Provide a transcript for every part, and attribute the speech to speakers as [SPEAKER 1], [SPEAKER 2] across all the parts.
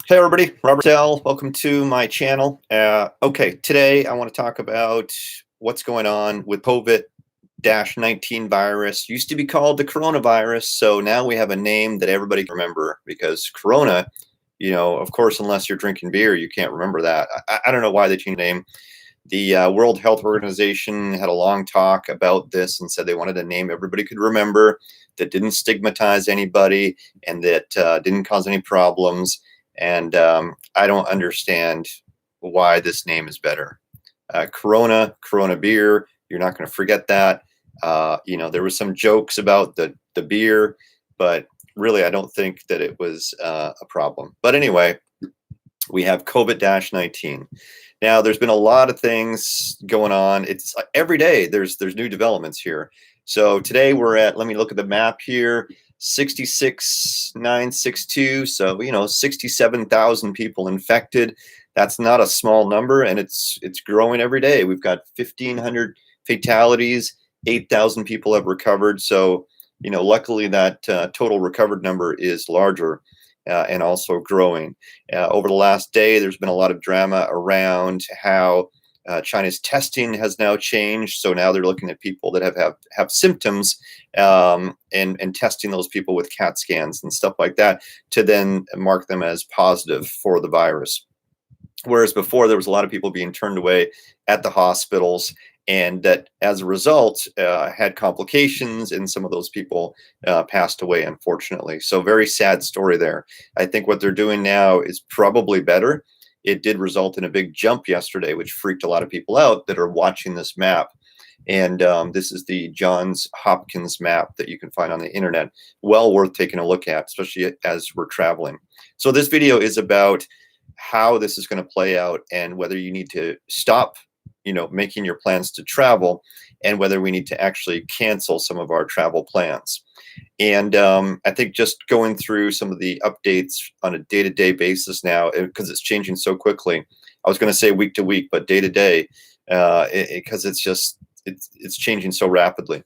[SPEAKER 1] Hey everybody, Robert Tell. Welcome to my channel. Okay, today I want to talk about what's going on with COVID-19 virus. Used to be called the coronavirus, so now we have a name that everybody can remember because Corona, of course, unless you're drinking beer, you can't remember that. I don't know why they changed the name. The World Health Organization had a long talk about this and said they wanted a name everybody could remember that didn't stigmatize anybody and that didn't cause any problems. And I don't understand why this name is better. Corona beer, you're not going to forget that. There was some jokes about the beer, but really I don't think that it was a problem. But anyway, we have COVID-19. Now, there's been a lot of things going on. It's every day there's new developments here. So today we're at, let me look at the map here, 66,962. So, 67,000 people infected. That's not a small number, and it's growing every day. We've got 1,500 fatalities, 8,000 people have recovered. So, luckily that total recovered number is larger and also growing. Over the last day, there's been a lot of drama around how China's testing has now changed. So now they're looking at people that have symptoms and testing those people with CAT scans and stuff like that to then mark them as positive for the virus. Whereas before there was a lot of people being turned away at the hospitals and that as a result had complications, and some of those people passed away, unfortunately. So very sad story there. I think what they're doing now is probably better. It did result in a big jump yesterday, which freaked a lot of people out that are watching this map. And this is the Johns Hopkins map that you can find on the internet. Well worth taking a look at, especially as we're traveling. So this video is about how this is going to play out and whether you need to stop making your plans to travel, and whether we need to actually cancel some of our travel plans. And I think just going through some of the updates on a day-to-day basis now, because it's changing so quickly. I was going to say week to week, but day to day, because it's changing so rapidly.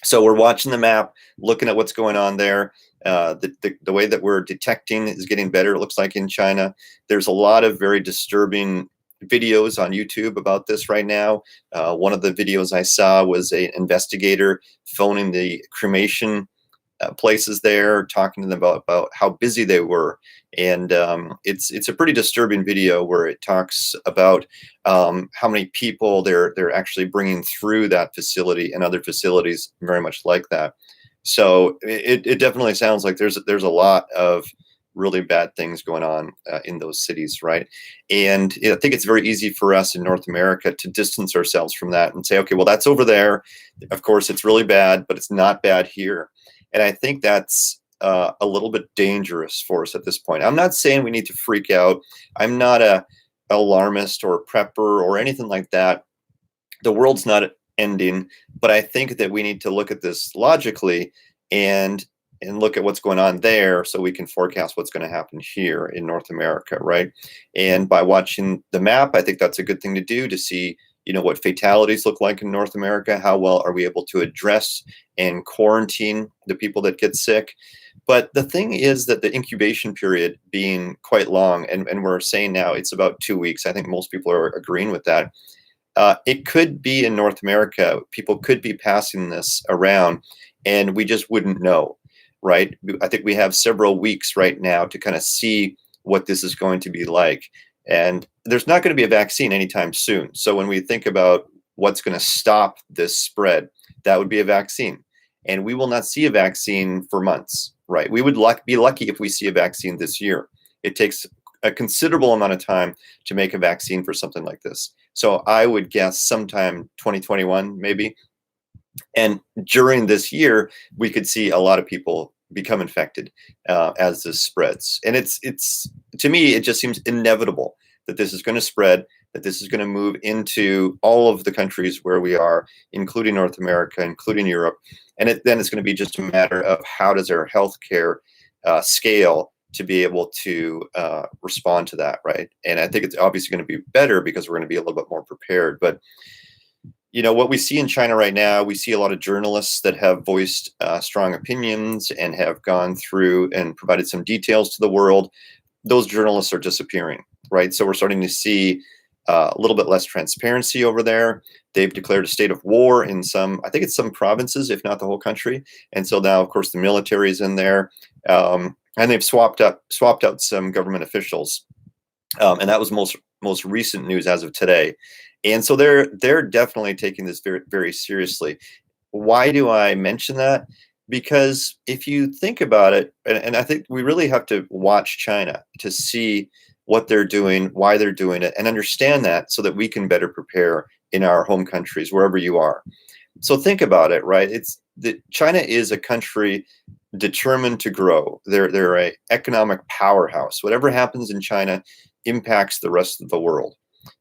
[SPEAKER 1] So we're watching the map, looking at what's going on there. The way that we're detecting is getting better, it looks like, in China. There's a lot of very disturbing videos on YouTube about this right now. One of the videos I saw was an investigator phoning the cremation places there, talking to them about how busy they were. And it's a pretty disturbing video where it talks about how many people they're actually bringing through that facility and other facilities very much like that. So it definitely sounds like there's a lot of really bad things going on in those cities, right? And I think it's very easy for us in North America to distance ourselves from that and say, okay, well, that's over there. Of course, it's really bad, but it's not bad here. And I think that's a little bit dangerous for us at this point. I'm not saying we need to freak out. I'm not a alarmist or a prepper or anything like that. The world's not ending, but I think that we need to look at this logically and look at what's going on there so we can forecast what's going to happen here in North America, right? And by watching the map, I think that's a good thing to do, to see, what fatalities look like in North America. How well are we able to address and quarantine the people that get sick? But the thing is that the incubation period being quite long, and we're saying now it's about 2 weeks. I think most people are agreeing with that. It could be in North America, people could be passing this around and we just wouldn't know. Right? I think we have several weeks right now to kind of see what this is going to be like. And there's not going to be a vaccine anytime soon. So when we think about what's going to stop this spread, that would be a vaccine. And we will not see a vaccine for months, right? We would be lucky if we see a vaccine this year. It takes a considerable amount of time to make a vaccine for something like this. So I would guess sometime 2021, maybe. And during this year, we could see a lot of people become infected as this spreads. And it's to me, it just seems inevitable that this is going to spread, that this is going to move into all of the countries where we are, including North America, including Europe. And then it's going to be just a matter of how does our healthcare scale to be able to respond to that, right? And I think it's obviously going to be better because we're going to be a little bit more prepared. But what we see in China right now, we see a lot of journalists that have voiced strong opinions and have gone through and provided some details to the world. those journalists are disappearing, right? So we're starting to see a little bit less transparency over there. They've declared a state of war in some, I think it's some provinces, if not the whole country. And so now, of course, the military is in there, and they've swapped out some government officials, and that was most recent news as of today. And so they're definitely taking this very, very seriously. Why do I mention that? Because if you think about it, and I think we really have to watch China to see what they're doing, why they're doing it, and understand that so that we can better prepare in our home countries, wherever you are. So think about it, right? It's that China is a country determined to grow. They're a economic powerhouse. Whatever happens in China impacts the rest of the world.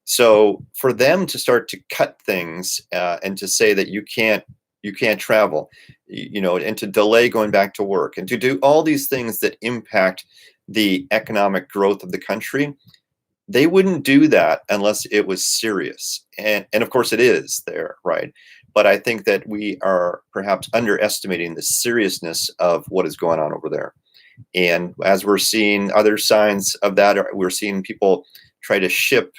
[SPEAKER 1] So for them to start to cut things and to say that you can't travel, and to delay going back to work, and to do all these things that impact the economic growth of the country, they wouldn't do that unless it was serious. And of course it is there, right? But I think that we are perhaps underestimating the seriousness of what is going on over there. And as we're seeing other signs of that, we're seeing people try to ship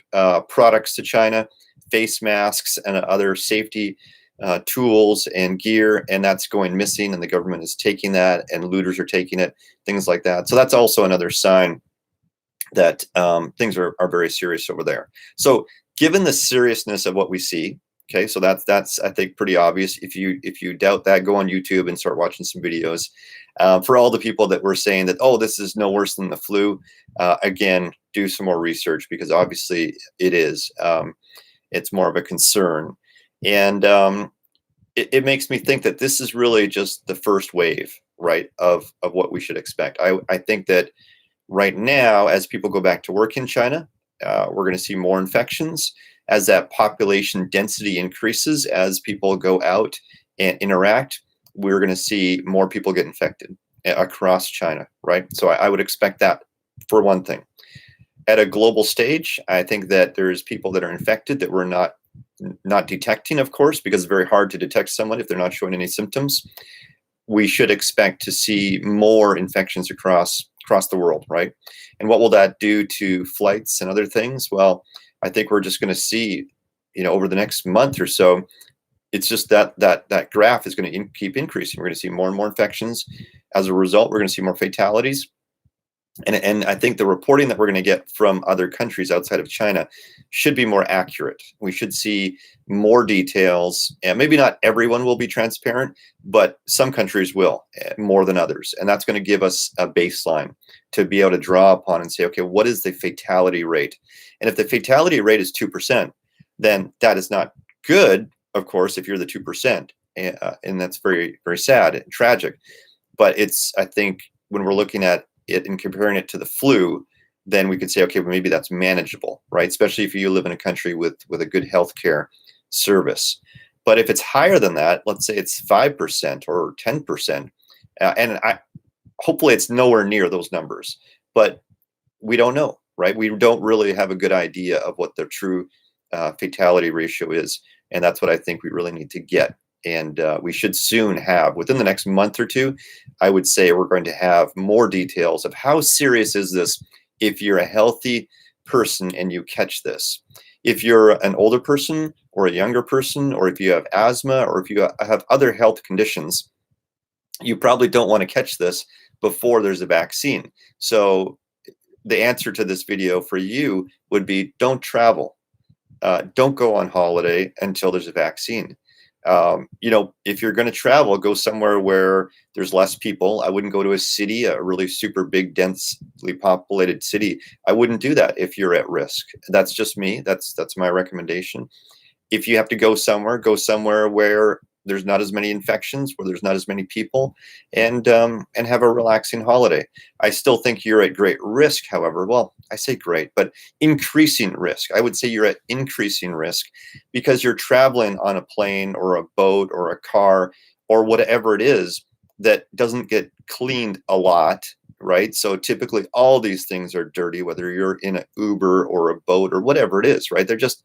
[SPEAKER 1] products to China, face masks and other safety tools and gear, and that's going missing, and the government is taking that, and looters are taking it, things like that. So that's also another sign that things are very serious over there. So given the seriousness of what we see, okay, so that's I think pretty obvious. If you doubt that, go on YouTube and start watching some videos. For all the people that were saying that, oh, this is no worse than the flu, again, do some more research, because obviously it is. It's more of a concern. And it makes me think that this is really just the first wave, right, of what we should expect. I think that right now, as people go back to work in China, we're going to see more infections as that population density increases. As people go out and interact, we're going to see more people get infected across China, right? So I would expect that, for one thing. At a global stage, I think that there's people that are infected that we're not detecting, of course, because it's very hard to detect someone if they're not showing any symptoms. We should expect to see more infections across the world, right? And what will that do to flights and other things? Well, I think we're just going to see, over the next month or so, it's just that graph is going to keep increasing. We're going to see more and more infections. As a result, we're going to see more fatalities. And I think the reporting that we're going to get from other countries outside of China should be more accurate. We should see more details, and maybe not everyone will be transparent, but some countries will, more than others. And that's going to give us a baseline to be able to draw upon and say, okay, what is the fatality rate? And if the fatality rate is 2%, then that is not good, of course, if you're the 2%. And that's very, very sad and tragic. But it's, I think, when we're looking at it and comparing it to the flu, then we could say, okay, well, maybe that's manageable, right? Especially if you live in a country with a good healthcare service. But if it's higher than that, let's say it's 5% or 10%, and hopefully it's nowhere near those numbers, but we don't know, right? We don't really have a good idea of what the true fatality ratio is. And that's what I think we really need to get. And we should soon have, within the next month or two, I would say we're going to have more details of how serious is this if you're a healthy person and you catch this. If you're an older person or a younger person, or if you have asthma, or if you have other health conditions, you probably don't want to catch this before there's a vaccine. So the answer to this video for you would be, don't travel. Don't go on holiday until there's a vaccine. If you're going to travel, go somewhere where there's less people. I wouldn't go to a city, a really super big, densely populated city. I wouldn't do that if you're at risk. That's just me. That's my recommendation. If you have to go somewhere where there's not as many infections, where there's not as many people, and have a relaxing holiday. I still think you're at great risk, however. Well, I say great, but increasing risk. I would say you're at increasing risk because you're traveling on a plane or a boat or a car or whatever it is that doesn't get cleaned a lot, right? So typically all these things are dirty, whether you're in an Uber or a boat or whatever it is, right? They're just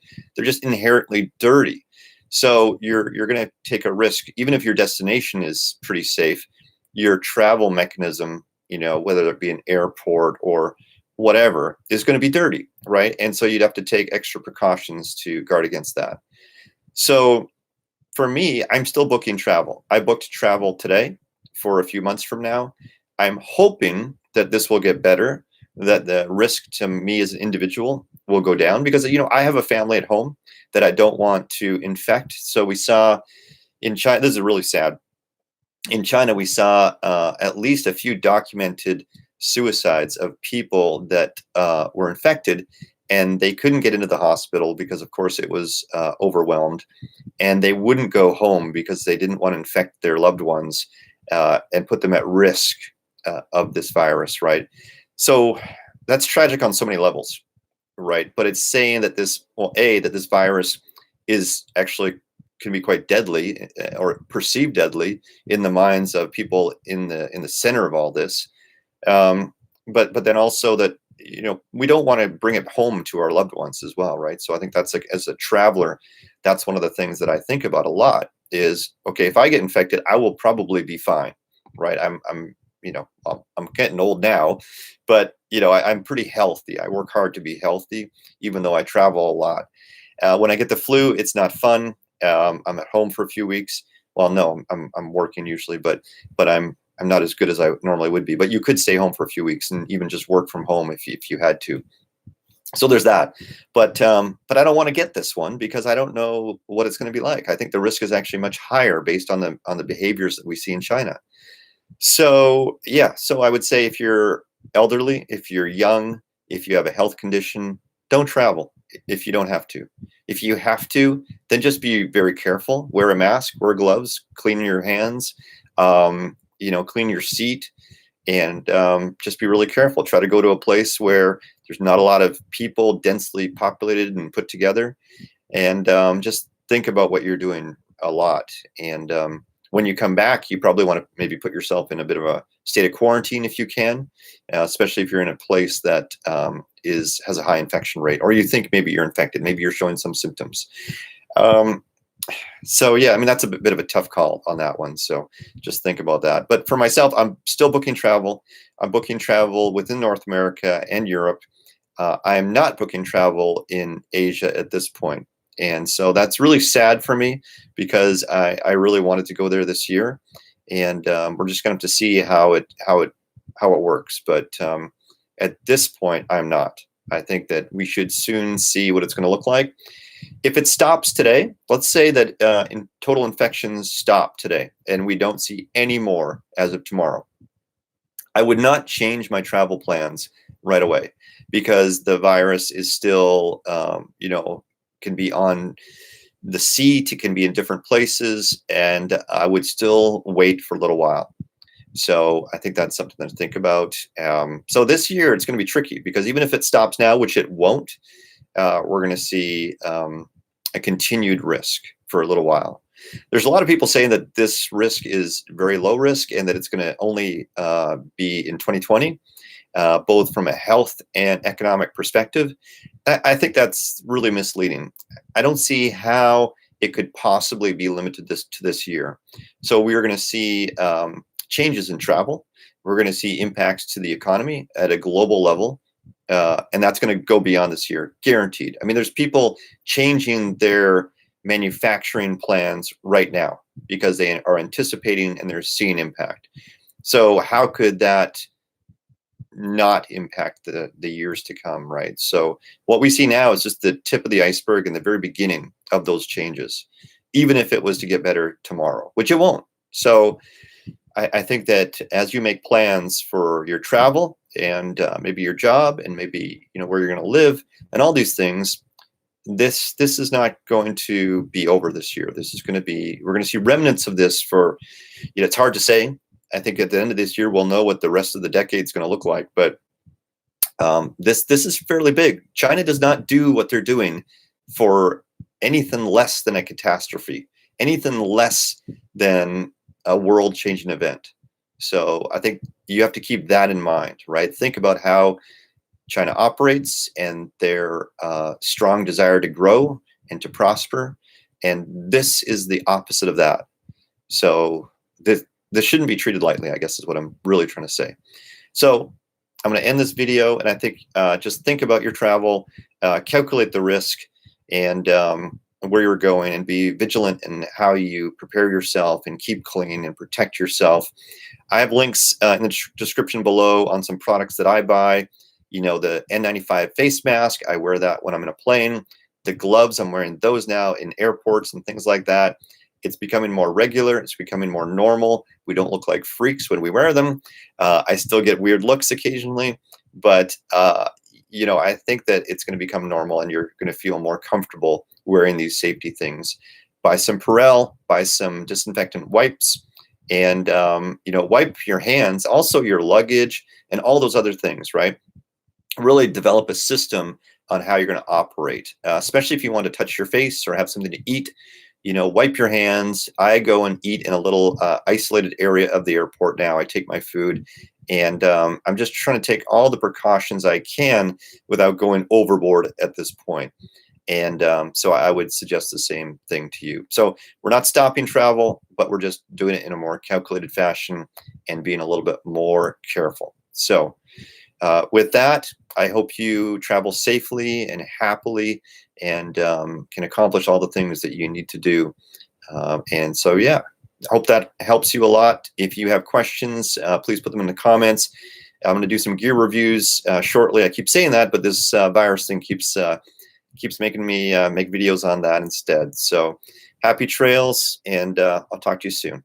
[SPEAKER 1] inherently dirty. So you're going to take a risk, even if your destination is pretty safe. Your travel mechanism, whether it be an airport or whatever is going to be dirty, right? And so you'd have to take extra precautions to guard against that. So for me, I'm still booking travel. I booked travel today for a few months from now. I'm hoping that this will get better, that the risk to me as an individual will go down, because, I have a family at home that I don't want to infect. So we saw in China, this is really sad. In China, we saw at least a few documented suicides of people that were infected, and they couldn't get into the hospital because, of course, it was overwhelmed, and they wouldn't go home because they didn't want to infect their loved ones and put them at risk of this virus, right? So that's tragic on so many levels, right? But it's saying that that this virus is actually can be quite deadly, or perceived deadly in the minds of people in the center of all this. But then also that, we don't want to bring it home to our loved ones as well, right? So I think that's, like, as a traveler, that's one of the things that I think about a lot is, okay, if I get infected, I will probably be fine, right? I'm getting old now, but I'm pretty healthy. I work hard to be healthy, even though I travel a lot. When I get the flu, it's not fun. I'm at home for a few weeks. Well, no, I'm working usually, but I'm not as good as I normally would be. But you could stay home for a few weeks and even just work from home if you had to. So there's that. But I don't want to get this one because I don't know what it's going to be like. I think the risk is actually much higher based on the behaviors that we see in China. So yeah, so I would say if you're elderly, if you're young, if you have a health condition, don't travel if you don't have to. If you have to, then just be very careful. Wear a mask, wear gloves, clean your hands, clean your seat, and just be really careful. Try to go to a place where there's not a lot of people densely populated and put together, and just think about what you're doing a lot. And when you come back, you probably want to maybe put yourself in a bit of a state of quarantine if you can, especially if you're in a place that has a high infection rate, or you think maybe you're infected, maybe you're showing some symptoms. So yeah, I mean, that's a bit of a tough call on that one. So just think about that. But for myself, I'm still booking travel. I'm booking travel within North America and Europe. I am not booking travel in Asia at this point. And so that's really sad for me because I really wanted to go there this year, and we're just going to have to see how it works. But at this point, I'm not. I think that we should soon see what it's going to look like. If it stops today, let's say that in total infections stop today, and we don't see any more as of tomorrow, I would not change my travel plans right away because the virus is still, can be on the seat, it can be in different places, and I would still wait for a little while. So I think that's something to think about. So this year it's going to be tricky because even if it stops now, which it won't, we're going to see a continued risk for a little while. There's a lot of people saying that this risk is very low risk and that it's going to only be in 2020. Both from a health and economic perspective. I think that's really misleading. I don't see how it could possibly be limited to this year. So we are going to see changes in travel. We're going to see impacts to the economy at a global level. And that's going to go beyond this year, guaranteed. I mean, there's people changing their manufacturing plans right now because they are anticipating and they're seeing impact. So how could that not impact the years to come, right? So what we see now is just the tip of the iceberg and the very beginning of those changes, even if it was to get better tomorrow, which it won't. So I think that as you make plans for your travel and maybe your job and maybe where you're going to live and all these things, this is not going to be over this year. This is going to be, we're going to see remnants of this for, it's hard to say. I think at the end of this year, we'll know what the rest of the decade is going to look like. But this is fairly big. China does not do what they're doing for anything less than a catastrophe, anything less than a world-changing event. So I think you have to keep that in mind, right? Think about how China operates and their strong desire to grow and to prosper. And this is the opposite of that. So this shouldn't be treated lightly, I guess is what I'm really trying to say. So I'm going to end this video, and I think just think about your travel, calculate the risk, and where you're going, and be vigilant in how you prepare yourself and keep clean and protect yourself. I have links in the description below on some products that I buy. You know, the N95 face mask, I wear that when I'm in a plane. The gloves, I'm wearing those now in airports and things like that. It's becoming more regular. It's becoming more normal. We don't look like freaks when we wear them. I still get weird looks occasionally, but you know, I think that it's going to become normal, and you're going to feel more comfortable wearing these safety things. Buy some Perel, buy some disinfectant wipes, and you know, wipe your hands, also your luggage, and all those other things, right? Really develop a system on how you're going to operate, especially if you want to touch your face or have something to eat. You know, wipe your hands. I go and eat in a little isolated area of the airport now. I take my food, and I'm just trying to take all the precautions I can without going overboard at this point. And so I would suggest the same thing to you. So we're not stopping travel, but we're just doing it in a more calculated fashion and being a little bit more careful. So with that, I hope you travel safely and happily, and can accomplish all the things that you need to do. And so, yeah, I hope that helps you a lot. If you have questions, please put them in the comments. I'm going to do some gear reviews shortly. I keep saying that, but this virus thing keeps making me make videos on that instead. So happy trails, and I'll talk to you soon.